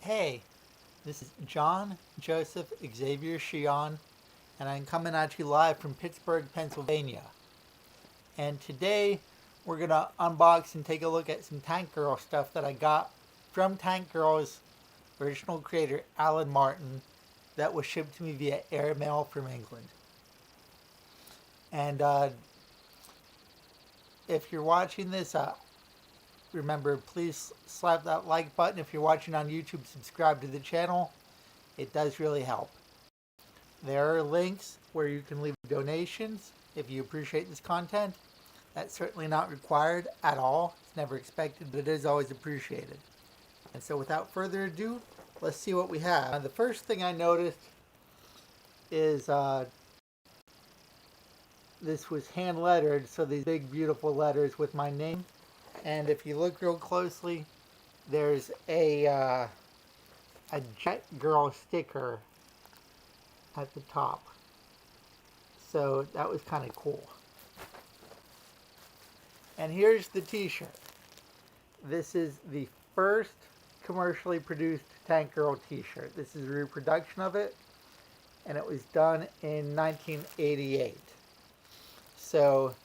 Hey, this is John Joseph Xavier Cihon, and I'm coming at you live from Pittsburgh, Pennsylvania. And today we're going to unbox and take a look at some Tank Girl stuff that I got from Tank Girl's original creator, Alan Martin, that was shipped to me via airmail from England. And if you're watching this, remember, please slap that like button. If you're watching on YouTube, subscribe to the channel. It does really help. There are links where you can leave donations if you appreciate this content. That's certainly not required at all. It's never expected, but it is always appreciated. And so without further ado, let's see what we have. The first thing I noticed is this was hand lettered, so these big beautiful letters with my name. And if you look real closely, there's a Jet Girl sticker at the top. So that was kind of cool. And here's the t-shirt. This is the first commercially produced Tank Girl t-shirt. This is a reproduction of it, and it was done in 1988. So,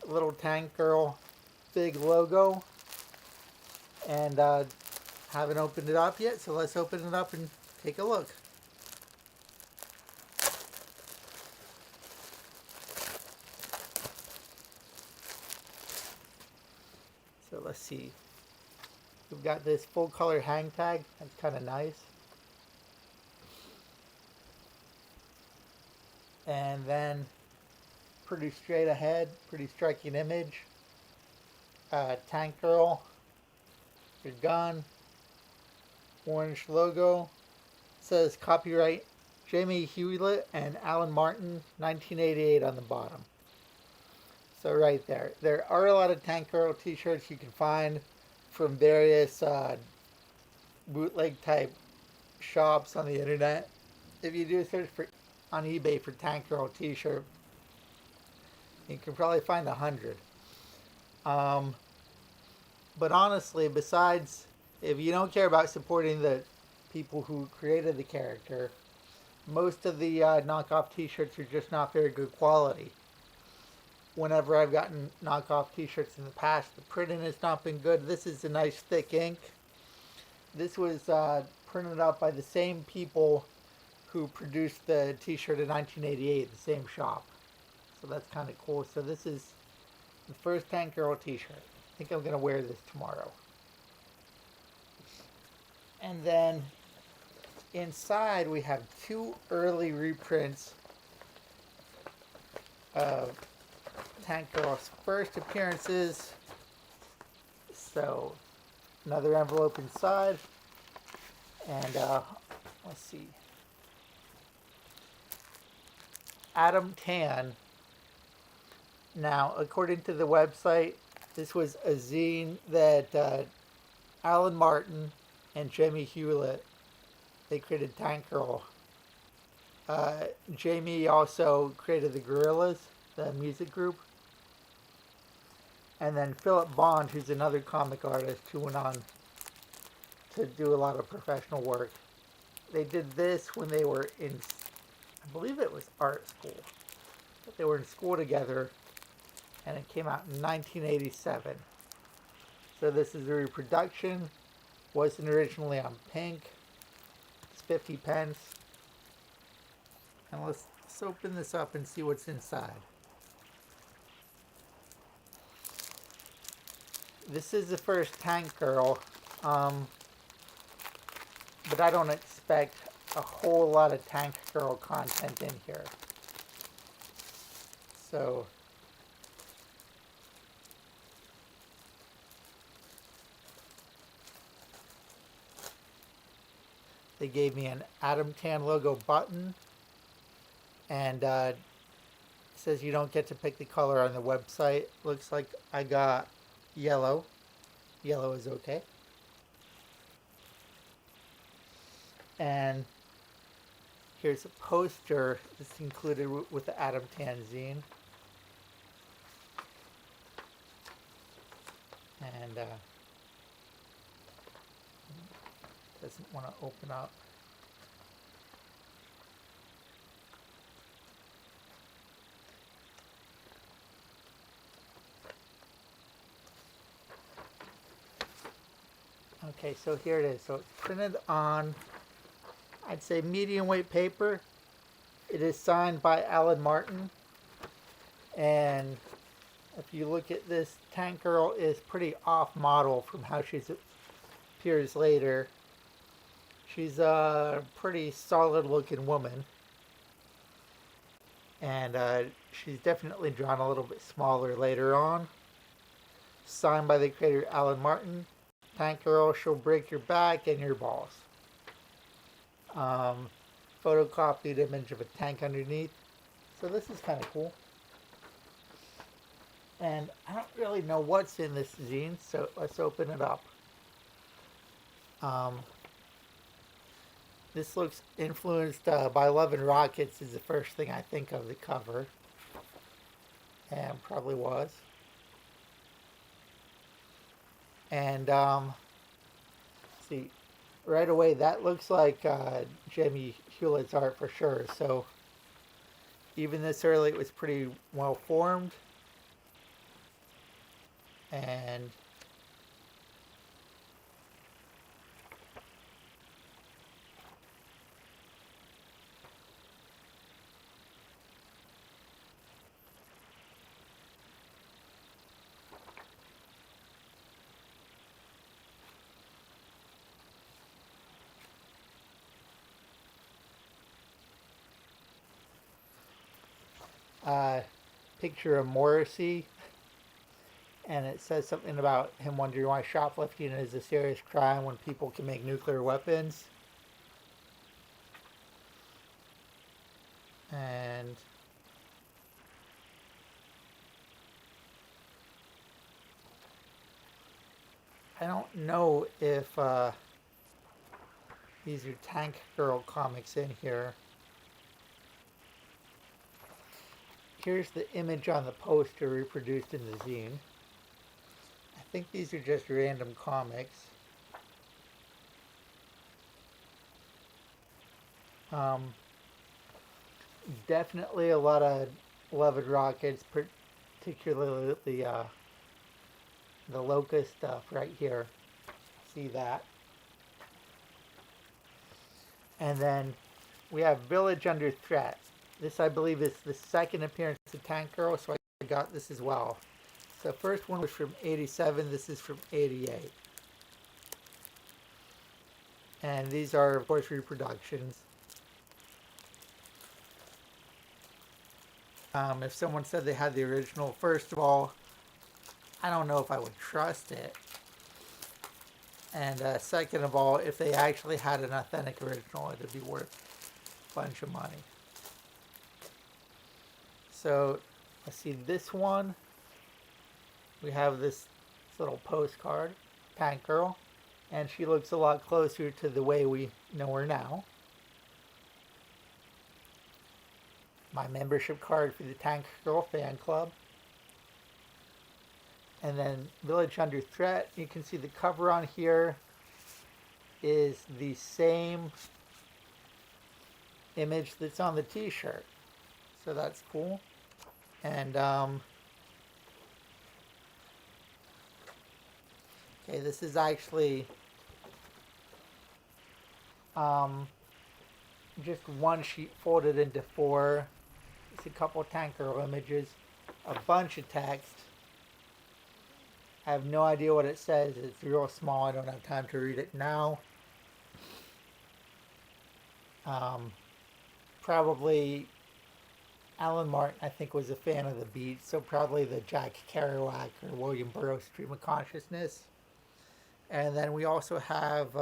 little Tank Girl, big logo, and haven't opened it up yet, so let's open it up and take a look. So let's see. We've got this full color hang tag. That's kind of nice. And then pretty straight ahead, pretty striking image. Tank Girl, your gun, orange logo. It says copyright Jamie Hewlett and Alan Martin, 1988 on the bottom. So right there. There are a lot of Tank Girl t-shirts you can find from various bootleg type shops on the internet. If you do a search on eBay for Tank Girl t-shirt, you can probably find 100. But honestly, besides, if you don't care about supporting the people who created the character, most of the knockoff t-shirts are just not very good quality. Whenever I've gotten knockoff t-shirts in the past, the printing has not been good. This is a nice thick ink. This was printed out by the same people who produced the t-shirt in 1988, the same shop. So that's kind of cool. So this is the first Tank Girl t-shirt. I think I'm going to wear this tomorrow. And then inside we have two early reprints of Tank Girl's first appearances. So another envelope inside. And let's see. Adam Tan. Now, according to the website, this was a zine that Alan Martin and Jamie Hewlett, they created Tank Girl. Jamie also created the Gorillaz, the music group. And then Philip Bond, who's another comic artist who went on to do a lot of professional work. They did this when they were in, I believe it was art school. But they were in school together, and it came out in 1987. So this is a reproduction. Wasn't originally on pink. It's 50 pence. And let's open this up and see what's inside. This is the first Tank Girl, but I don't expect a whole lot of Tank Girl content in here. So they gave me an Adam Tan logo button, and it says you don't get to pick the color on the website. Looks like I got yellow. Yellow is okay. And here's a poster that's included with the Adam Tan zine. And doesn't want to open up. Okay, so here it is. So it's printed on, I'd say, medium weight paper. It is signed by Alan Martin. And if you look at this, Tank Girl is pretty off model from how she appears later. She's a pretty solid looking woman. And she's definitely drawn a little bit smaller later on. Signed by the creator Alan Martin. Tank Girl, she'll break your back and your balls. Photocopied image of a tank underneath. So this is kind of cool. And I don't really know what's in this zine, so let's open it up. This looks influenced by Love and Rockets is the first thing I think of the cover. And probably was. And see, right away that looks like Jamie Hewlett's art for sure. So even this early, it was pretty well formed. And picture of Morrissey, and it says something about him wondering why shoplifting is a serious crime when people can make nuclear weapons. And I don't know if these are Tank Girl comics in here. Here's the image on the poster reproduced in the zine. I think these are just random comics. Definitely a lot of Love and Rockets, particularly the Locust stuff right here. See that? And then we have Village Under Threat. This, I believe, is the second appearance of Tank Girl, so I got this as well. The first one was from 87, this is from 88. And these are, of course, reproductions. If someone said they had the original, first of all, I don't know if I would trust it. And second of all, if they actually had an authentic original, it would be worth a bunch of money. So, let's see, this one, we have this little postcard, Tank Girl, and she looks a lot closer to the way we know her now. My membership card for the Tank Girl fan club. And then Village Under Threat, you can see the cover on here is the same image that's on the t-shirt. So that's cool. And okay, this is actually just one sheet folded into four. It's a couple Tank Girl images, a bunch of text. I have no idea what it says. It's real small. I don't have time to read it now. Probably Alan Martin, I think, was a fan of the beat, so probably the Jack Kerouac or William Burroughs stream of consciousness. And then we also have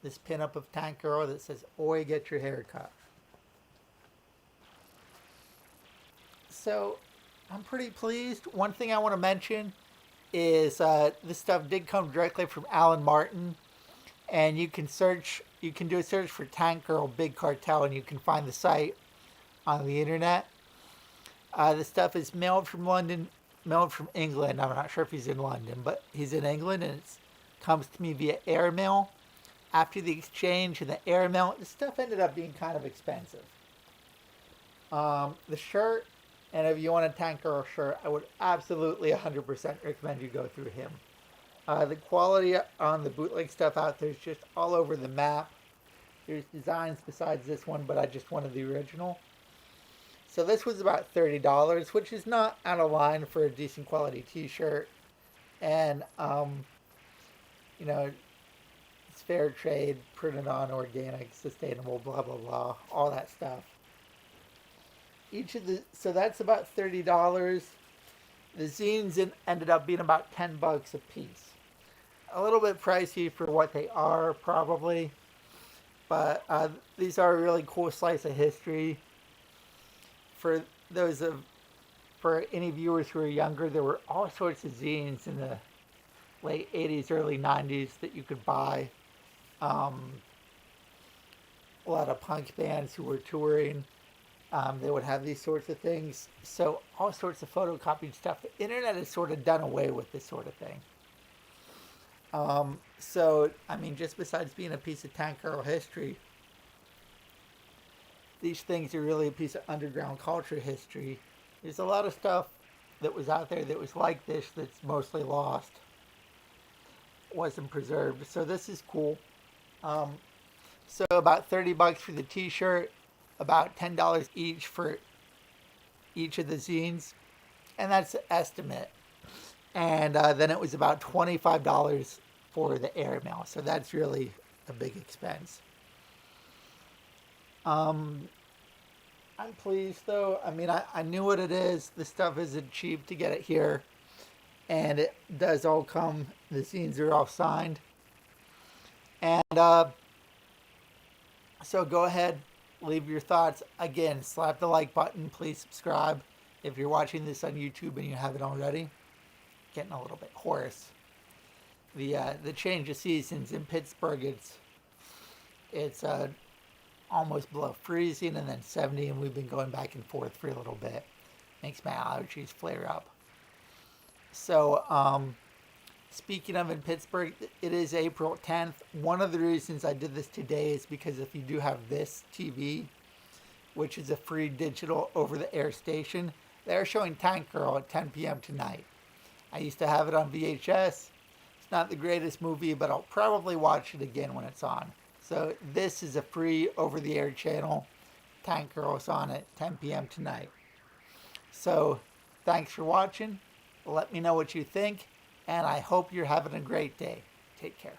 this pinup of Tank Girl that says, "Oi, get your hair cut." So I'm pretty pleased. One thing I want to mention is this stuff did come directly from Alan Martin, and you can do a search for Tank Girl Big Cartel, and you can find the site on the internet. The stuff is mailed from England. I'm not sure if he's in London, but he's in England, and it's comes to me via airmail. After the exchange and the airmail, the stuff ended up being kind of expensive. The shirt, and if you want a Tank Girl shirt, I would absolutely 100% recommend you go through him. The quality on the bootleg stuff out there is just all over the map. There's designs besides this one, but I just wanted the original. So this was about $30, which is not out of line for a decent quality t-shirt. And, you know, it's fair trade, printed on, organic, sustainable, blah, blah, blah, all that stuff. So that's about $30. The zines ended up being about $10 a piece. A little bit pricey for what they are, probably. But these are a really cool slice of history. For any viewers who are younger, there were all sorts of zines in the late 80s, early 90s that you could buy. A lot of punk bands who were touring, they would have these sorts of things. So all sorts of photocopied stuff. The internet has sort of done away with this sort of thing. So, I mean, just besides being a piece of Tank Girl history, these things are really a piece of underground culture history. There's a lot of stuff that was out there that was like this that's mostly lost, wasn't preserved. So this is cool. So about $30 for the t-shirt, about $10 each for each of the zines, and that's the estimate. And then it was about $25 for the airmail. So that's really a big expense. I'm pleased though. I mean, I knew what it is. The stuff isn't cheap to get it here. And it does all come, the zines are all signed. And so go ahead, leave your thoughts. Again, slap the like button. Please subscribe if you're watching this on YouTube and you haven't already. Getting a little bit hoarse. The change of seasons in Pittsburgh, it's almost below freezing and then 70, and we've been going back and forth for a little bit. Makes my allergies flare up. So, speaking of in Pittsburgh, it is April 10th. One of the reasons I did this today is because if you do have this TV, which is a free digital over-the-air station, they're showing Tank Girl at 10 p.m. tonight. I used to have it on VHS. It's not the greatest movie, but I'll probably watch it again when it's on. So this is a free over-the-air channel. Tank Girl's on at 10 p.m. tonight. So thanks for watching. Let me know what you think, and I hope you're having a great day. Take care.